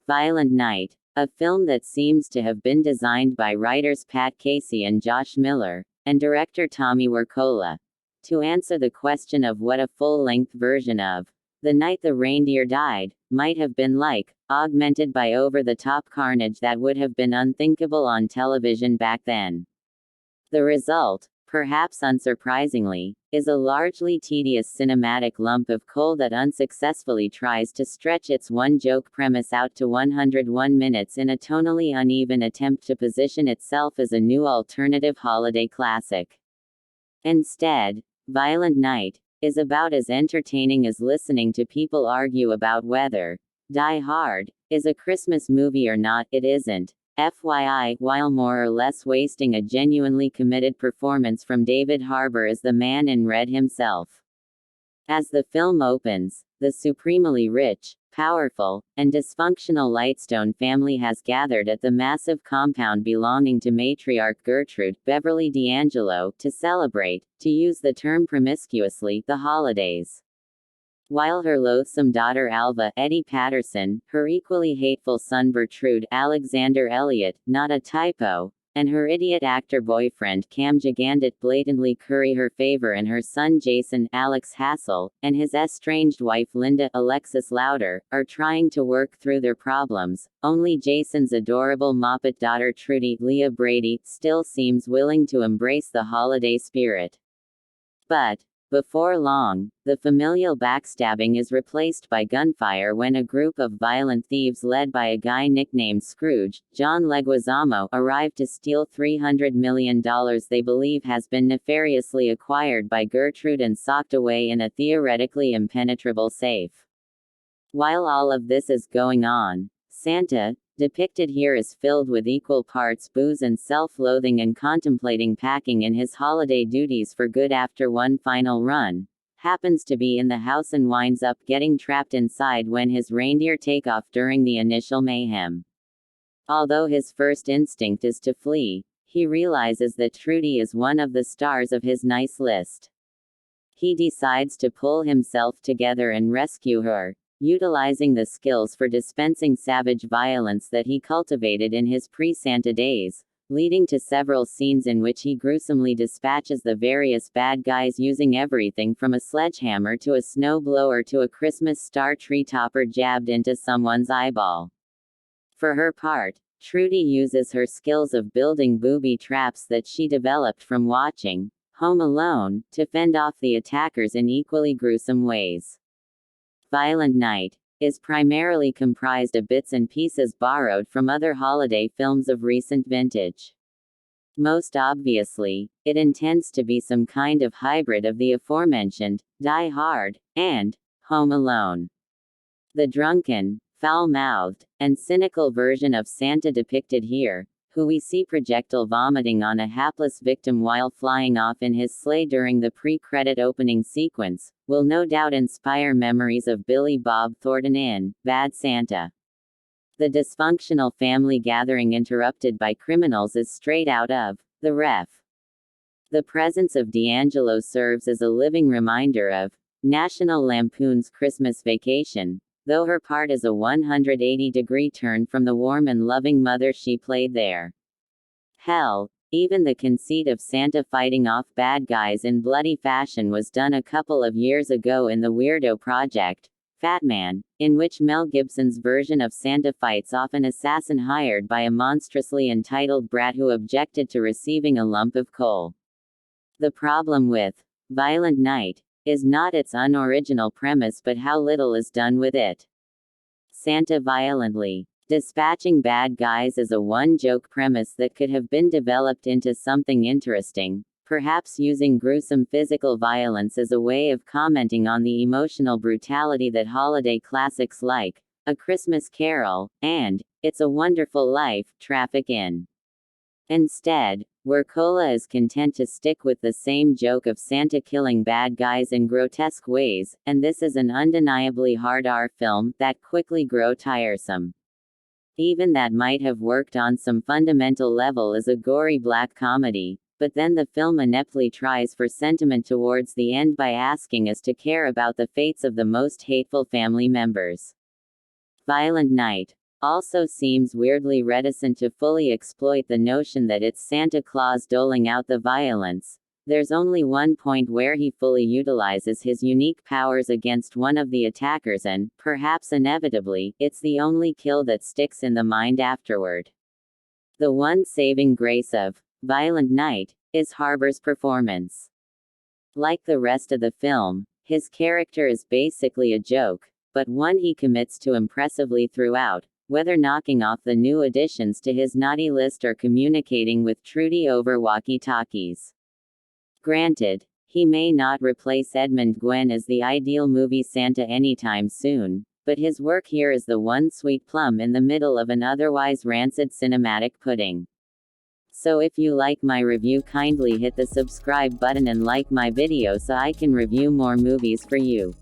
Violent Night, a film that seems to have been designed by writers Pat Casey and Josh Miller, and director Tommy Wirkola. To answer the question of what a full-length version of The Night the Reindeer Died might have been like, augmented by over-the-top carnage that would have been unthinkable on television back then. The result, perhaps unsurprisingly, is a largely tedious cinematic lump of coal that unsuccessfully tries to stretch its one-joke premise out to 101 minutes in a tonally uneven attempt to position itself as a new alternative holiday classic. Instead, Violent Night is about as entertaining as listening to people argue about whether Die Hard is a Christmas movie or not. It isn't. FYI, while more or less wasting a genuinely committed performance from David Harbour as the man in red himself. As the film opens, the supremely rich, powerful, and dysfunctional Lightstone family has gathered at the massive compound belonging to matriarch Gertrude, Beverly D'Angelo, to celebrate, to use the term promiscuously, the holidays. While her loathsome daughter Alva, Eddie Patterson, her equally hateful son Bertrude, Alexander Elliott, not a typo, and her idiot actor boyfriend Cam Gigandit blatantly curry her favor, and her son Jason, Alex Hassel, and his estranged wife Linda, Alexis Louder, are trying to work through their problems, only Jason's adorable Moppet daughter Trudy, Leah Brady, still seems willing to embrace the holiday spirit. But before long, the familial backstabbing is replaced by gunfire when a group of violent thieves led by a guy nicknamed Scrooge, John Leguizamo, arrive to steal $300 million they believe has been nefariously acquired by Gertrude and socked away in a theoretically impenetrable safe. While all of this is going on, Santa, depicted here is filled with equal parts booze and self-loathing and contemplating packing in his holiday duties for good after one final run, happens to be in the house and winds up getting trapped inside when his reindeer take off during the initial mayhem. Although his first instinct is to flee, he realizes that Trudy is one of the stars of his nice list. He decides to pull himself together and rescue her, utilizing the skills for dispensing savage violence that he cultivated in his pre-Santa days, leading to several scenes in which he gruesomely dispatches the various bad guys using everything from a sledgehammer to a snowblower to a Christmas star tree topper jabbed into someone's eyeball. For her part, Trudy uses her skills of building booby traps that she developed from watching Home Alone to fend off the attackers in equally gruesome ways. Violent Night is primarily comprised of bits and pieces borrowed from other holiday films of recent vintage. Most obviously, it intends to be some kind of hybrid of the aforementioned Die Hard and Home Alone. The drunken, foul-mouthed, and cynical version of Santa depicted here, who we see projectile vomiting on a hapless victim while flying off in his sleigh during the pre-credit opening sequence, will no doubt inspire memories of Billy Bob Thornton in Bad Santa. The dysfunctional family gathering interrupted by criminals is straight out of The Ref. The presence of D'Angelo serves as a living reminder of National Lampoon's Christmas Vacation, though her part is a 180-degree turn from the warm and loving mother she played there. Hell, even the conceit of Santa fighting off bad guys in bloody fashion was done a couple of years ago in The Weirdo Project, Fat Man, in which Mel Gibson's version of Santa fights off an assassin hired by a monstrously entitled brat who objected to receiving a lump of coal. The problem with Violent Night is not its unoriginal premise but how little is done with it. Santa violently dispatching bad guys is a one-joke premise that could have been developed into something interesting, perhaps using gruesome physical violence as a way of commenting on the emotional brutality that holiday classics like A Christmas Carol and It's a Wonderful Life traffic in. Instead, Wirkola is content to stick with the same joke of Santa killing bad guys in grotesque ways, and this is an undeniably hard R film that quickly grow tiresome. Even that might have worked on some fundamental level as a gory black comedy, but then the film ineptly tries for sentiment towards the end by asking us to care about the fates of the most hateful family members. Violent Night also seems weirdly reticent to fully exploit the notion that it's Santa Claus doling out the violence. There's only one point where he fully utilizes his unique powers against one of the attackers, and, perhaps inevitably, it's the only kill that sticks in the mind afterward. The one saving grace of Violent Night is Harbour's performance. Like the rest of the film, his character is basically a joke, but one he commits to impressively throughout, whether knocking off the new additions to his naughty list or communicating with Trudy over walkie-talkies. Granted, he may not replace Edmund Gwenn as the ideal movie Santa anytime soon, but his work here is the one sweet plum in the middle of an otherwise rancid cinematic pudding. So if you like my review, kindly hit the subscribe button and like my video so I can review more movies for you.